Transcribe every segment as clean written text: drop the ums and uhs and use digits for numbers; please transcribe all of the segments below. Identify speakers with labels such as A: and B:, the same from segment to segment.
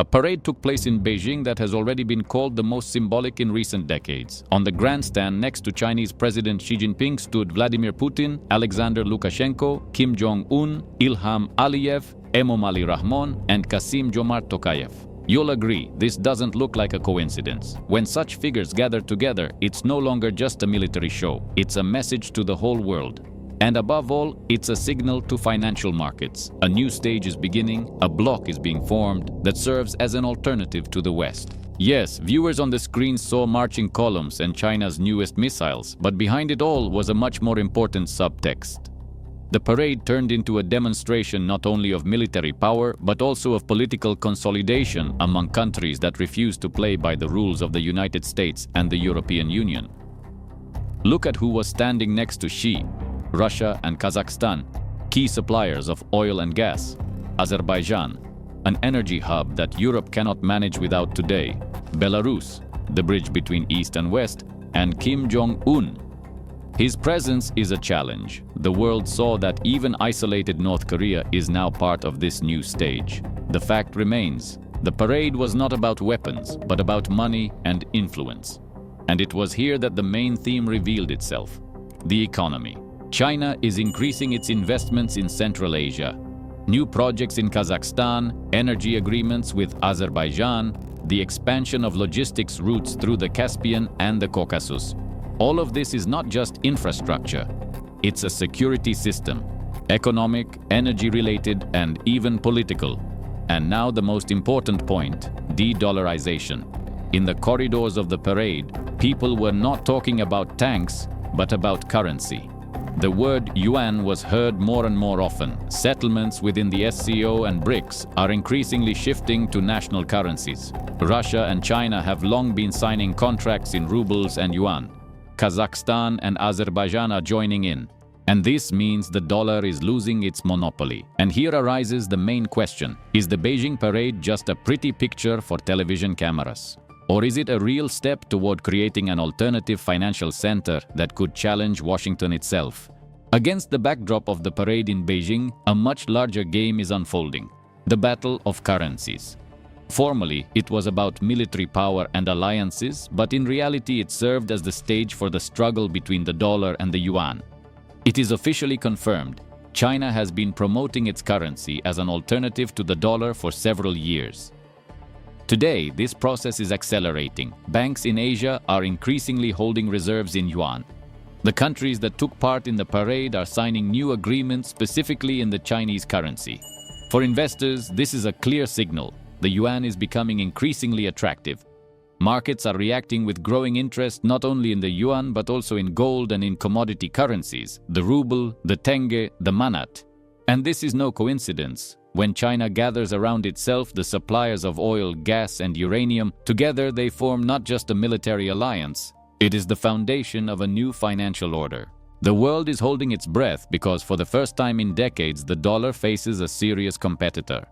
A: A parade took place in Beijing that has already been called the most symbolic in recent decades. On the grandstand next to Chinese President Xi Jinping stood Vladimir Putin, Alexander Lukashenko, Kim Jong-un, Ilham Aliyev, Emomali Rahmon, and Kassym-Jomart Tokayev. You'll agree, this doesn't look like a coincidence. When such figures gather together, it's no longer just a military show. It's a message to the whole world. And above all, it's a signal to financial markets. A new stage is beginning, a bloc is being formed that serves as an alternative to the West. Yes, viewers on the screen saw marching columns and China's newest missiles, but behind it all was a much more important subtext. The parade turned into a demonstration not only of military power, but also of political consolidation among countries that refuse to play by the rules of the United States and the European Union. Look at who was standing next to Xi: Russia and Kazakhstan, key suppliers of oil and gas; Azerbaijan, an energy hub that Europe cannot manage without today; Belarus, the bridge between East and West; and Kim Jong-un. His presence is a challenge. The world saw that even isolated North Korea is now part of this new stage. The fact remains, the parade was not about weapons, but about money and influence. And it was here that the main theme revealed itself: the economy. China is increasing its investments in Central Asia. New projects in Kazakhstan, energy agreements with Azerbaijan, the expansion of logistics routes through the Caspian and the Caucasus. All of this is not just infrastructure. It's a security system, economic, energy-related, and even political. And now the most important point: de-dollarization. In the corridors of the parade, people were not talking about tanks, but about currency. The word yuan was heard more and more often. Settlements within the SCO and BRICS are increasingly shifting to national currencies. Russia and China have long been signing contracts in rubles and yuan. Kazakhstan and Azerbaijan are joining in. And this means the dollar is losing its monopoly. And here arises the main question: is the Beijing parade just a pretty picture for television cameras? Or is it a real step toward creating an alternative financial center that could challenge Washington itself? Against the backdrop of the parade in Beijing, a much larger game is unfolding: the battle of currencies. Formally, it was about military power and alliances, but in reality it served as the stage for the struggle between the dollar and the yuan. It is officially confirmed: China has been promoting its currency as an alternative to the dollar for several years. Today, this process is accelerating. Banks in Asia are increasingly holding reserves in yuan. The countries that took part in the parade are signing new agreements specifically in the Chinese currency. For investors, this is a clear signal. The yuan is becoming increasingly attractive. Markets are reacting with growing interest not only in the yuan but also in gold and in commodity currencies: the ruble, the tenge, the manat. And this is no coincidence. When China gathers around itself the suppliers of oil, gas, and uranium, together they form not just a military alliance. It is the foundation of a new financial order. The world is holding its breath because for the first time in decades the dollar faces a serious competitor.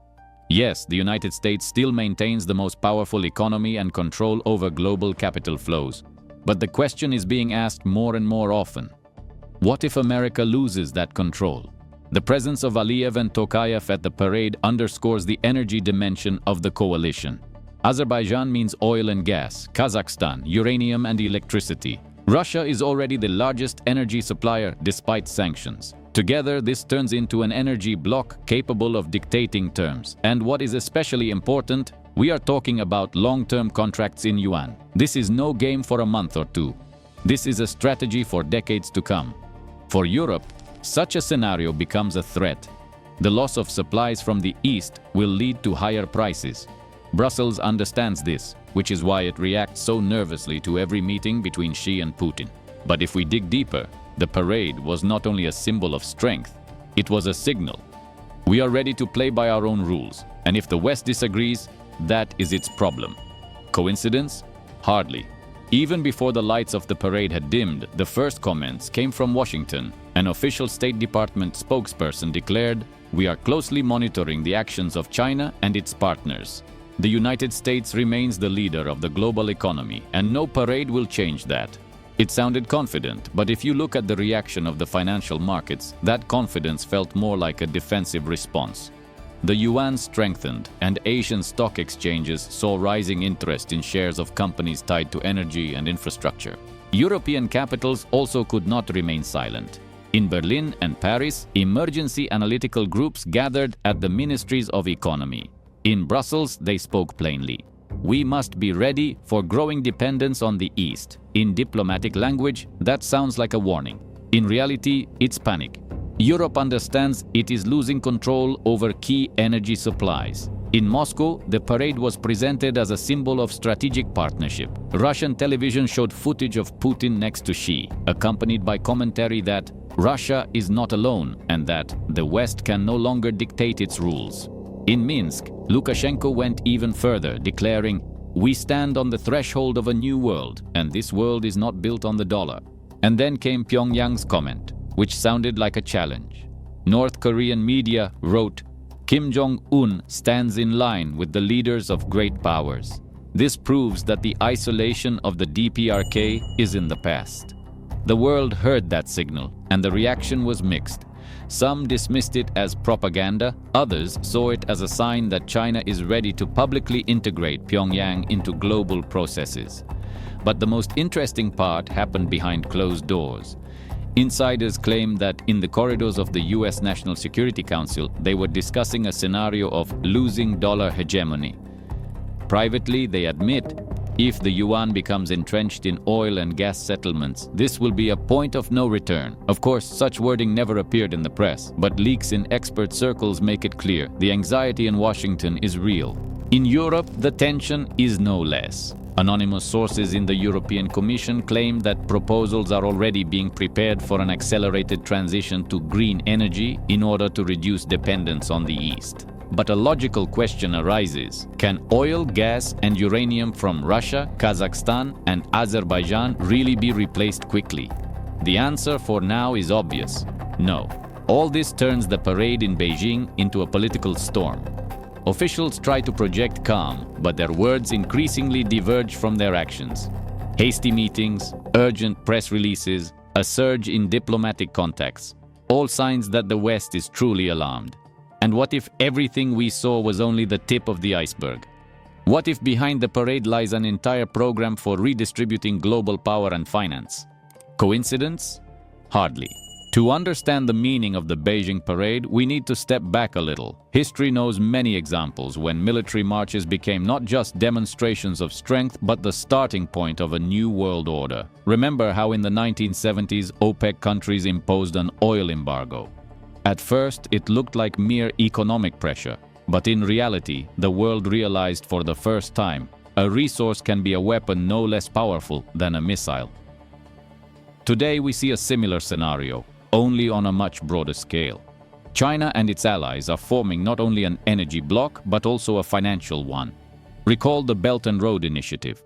A: Yes, the United States still maintains the most powerful economy and control over global capital flows. But the question is being asked more and more often: what if America loses that control? The presence of Aliyev and Tokayev at the parade underscores the energy dimension of the coalition. Azerbaijan means oil and gas, Kazakhstan, uranium and electricity. Russia is already the largest energy supplier despite sanctions. Together, this turns into an energy bloc capable of dictating terms. And what is especially important, we are talking about long-term contracts in yuan. This is no game for a month or two. This is a strategy for decades to come. For Europe, such a scenario becomes a threat. The loss of supplies from the East will lead to higher prices. Brussels understands this, which is why it reacts so nervously to every meeting between Xi and Putin. But if we dig deeper, the parade was not only a symbol of strength, it was a signal. We are ready to play by our own rules, and if the West disagrees, that is its problem. Coincidence? Hardly. Even before the lights of the parade had dimmed, the first comments came from Washington. An official State Department spokesperson declared, "We are closely monitoring the actions of China and its partners. The United States remains the leader of the global economy, and no parade will change that." It sounded confident, but if you look at the reaction of the financial markets, that confidence felt more like a defensive response. The yuan strengthened, and Asian stock exchanges saw rising interest in shares of companies tied to energy and infrastructure. European capitals also could not remain silent. In Berlin and Paris, emergency analytical groups gathered at the Ministries of Economy. In Brussels, they spoke plainly. We must be ready for growing dependence on the East. In diplomatic language, that sounds like a warning. In reality, it's panic. Europe understands it is losing control over key energy supplies. In Moscow, the parade was presented as a symbol of strategic partnership. Russian television showed footage of Putin next to Xi, accompanied by commentary that Russia is not alone and that the West can no longer dictate its rules. In Minsk, Lukashenko went even further, declaring, "We stand on the threshold of a new world, and this world is not built on the dollar." And then came Pyongyang's comment, which sounded like a challenge. North Korean media wrote, "Kim Jong-un stands in line with the leaders of great powers." This proves that the isolation of the DPRK is in the past. The world heard that signal, and the reaction was mixed. Some dismissed it as propaganda, others saw it as a sign that China is ready to publicly integrate Pyongyang into global processes. But the most interesting part happened behind closed doors. Insiders claim that in the corridors of the US National Security Council, they were discussing a scenario of losing dollar hegemony. Privately, they admit, if the yuan becomes entrenched in oil and gas settlements, this will be a point of no return. Of course, such wording never appeared in the press, but leaks in expert circles make it clear the anxiety in Washington is real. In Europe, the tension is no less. Anonymous sources in the European Commission claim that proposals are already being prepared for an accelerated transition to green energy in order to reduce dependence on the East. But a logical question arises. Can oil, gas, and uranium from Russia, Kazakhstan, and Azerbaijan really be replaced quickly? The answer for now is obvious: no. All this turns the parade in Beijing into a political storm. Officials try to project calm, but their words increasingly diverge from their actions. Hasty meetings, urgent press releases, a surge in diplomatic contacts, all signs that the West is truly alarmed. And what if everything we saw was only the tip of the iceberg? What if behind the parade lies an entire program for redistributing global power and finance? Coincidence? Hardly. To understand the meaning of the Beijing parade, we need to step back a little. History knows many examples when military marches became not just demonstrations of strength, but the starting point of a new world order. Remember how in the 1970s, OPEC countries imposed an oil embargo. At first, it looked like mere economic pressure, but in reality, the world realized for the first time, a resource can be a weapon no less powerful than a missile. Today, we see a similar scenario, only on a much broader scale. China and its allies are forming not only an energy bloc, but also a financial one. Recall the Belt and Road Initiative.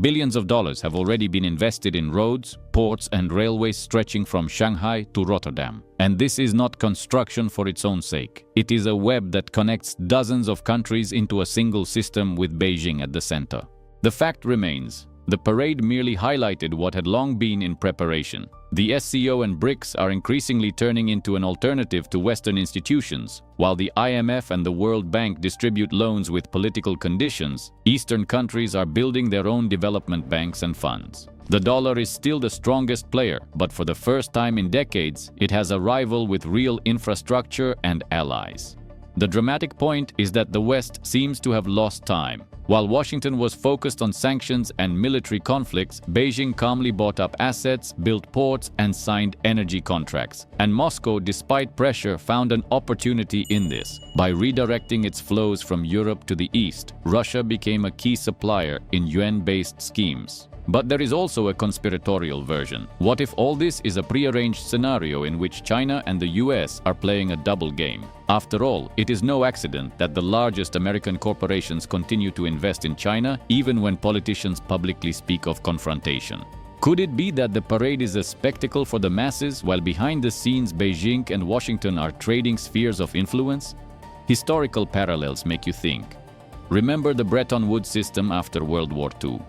A: Billions of dollars have already been invested in roads, ports, and railways stretching from Shanghai to Rotterdam. And this is not construction for its own sake. It is a web that connects dozens of countries into a single system with Beijing at the center. The fact remains, the parade merely highlighted what had long been in preparation. The SCO and BRICS are increasingly turning into an alternative to Western institutions. While the IMF and the World Bank distribute loans with political conditions, Eastern countries are building their own development banks and funds. The dollar is still the strongest player, but for the first time in decades, it has a rival with real infrastructure and allies. The dramatic point is that the West seems to have lost time. While Washington was focused on sanctions and military conflicts, Beijing calmly bought up assets, built ports, and signed energy contracts. And Moscow, despite pressure, found an opportunity in this. By redirecting its flows from Europe to the East, Russia became a key supplier in yuan-based schemes. But there is also a conspiratorial version. What if all this is a prearranged scenario in which China and the US are playing a double game? After all, it is no accident that the largest American corporations continue to invest in China, even when politicians publicly speak of confrontation. Could it be that the parade is a spectacle for the masses, while behind the scenes Beijing and Washington are trading spheres of influence? Historical parallels make you think. Remember the Bretton Woods system after World War II.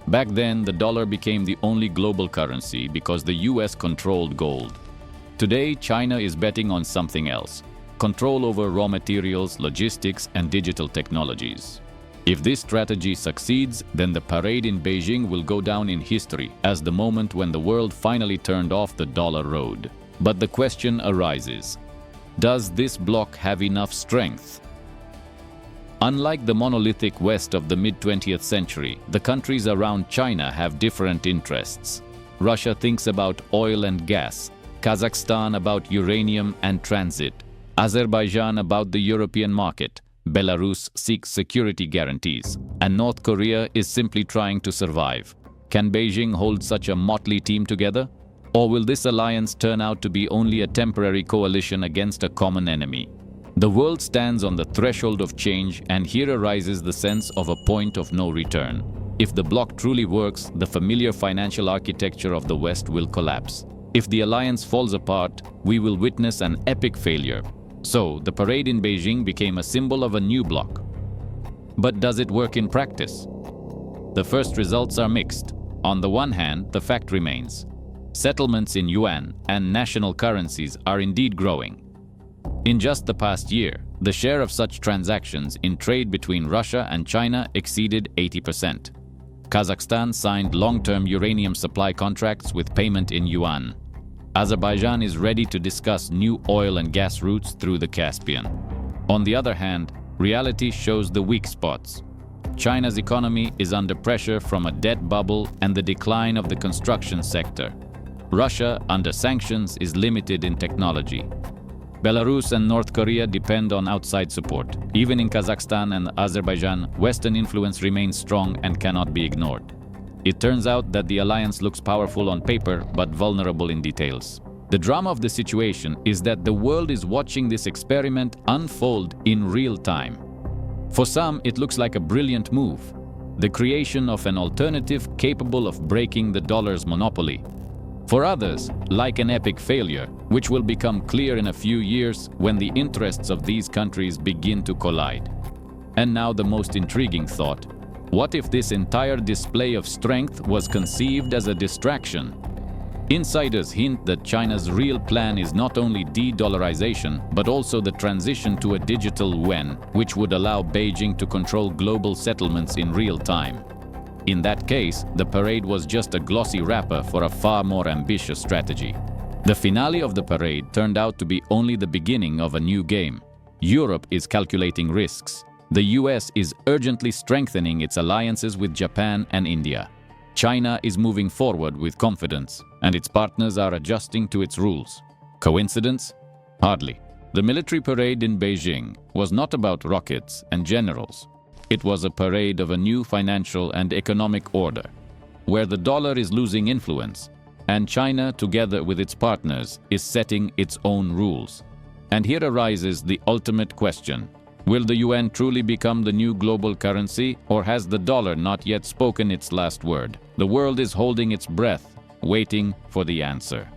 A: Back then, the dollar became the only global currency because the US controlled gold. Today, China is betting on something else: control over raw materials, logistics, and digital technologies. If this strategy succeeds, then the parade in Beijing will go down in history as the moment when the world finally turned off the dollar road. But the question arises, does this bloc have enough strength? Unlike the monolithic West of the mid-20th century, the countries around China have different interests. Russia thinks about oil and gas, Kazakhstan about uranium and transit, Azerbaijan about the European market, Belarus seeks security guarantees, and North Korea is simply trying to survive. Can Beijing hold such a motley team together? Or will this alliance turn out to be only a temporary coalition against a common enemy? The world stands on the threshold of change, and here arises the sense of a point of no return. If the bloc truly works, the familiar financial architecture of the West will collapse. If the alliance falls apart, we will witness an epic failure. So, the parade in Beijing became a symbol of a new bloc. But does it work in practice? The first results are mixed. On the one hand, the fact remains. Settlements in yuan and national currencies are indeed growing. In just the past year, the share of such transactions in trade between Russia and China exceeded 80%. Kazakhstan signed long-term uranium supply contracts with payment in yuan. Azerbaijan is ready to discuss new oil and gas routes through the Caspian. On the other hand, reality shows the weak spots. China's economy is under pressure from a debt bubble and the decline of the construction sector. Russia, under sanctions, is limited in technology. Belarus and North Korea depend on outside support. Even in Kazakhstan and Azerbaijan, Western influence remains strong and cannot be ignored. It turns out that the alliance looks powerful on paper but vulnerable in details. The drama of the situation is that the world is watching this experiment unfold in real time. For some, it looks like a brilliant move, the creation of an alternative capable of breaking the dollar's monopoly. For others, like an epic failure, which will become clear in a few years when the interests of these countries begin to collide. And now the most intriguing thought. What if this entire display of strength was conceived as a distraction? Insiders hint that China's real plan is not only de-dollarization, but also the transition to a digital yuan, which would allow Beijing to control global settlements in real time. In that case, the parade was just a glossy wrapper for a far more ambitious strategy. The finale of the parade turned out to be only the beginning of a new game. Europe is calculating risks. The US is urgently strengthening its alliances with Japan and India. China is moving forward with confidence, and its partners are adjusting to its rules. Coincidence? Hardly. The military parade in Beijing was not about rockets and generals. It was a parade of a new financial and economic order, where the dollar is losing influence, and China, together with its partners, is setting its own rules. And here arises the ultimate question. Will the yuan truly become the new global currency, or has the dollar not yet spoken its last word? The world is holding its breath, waiting for the answer.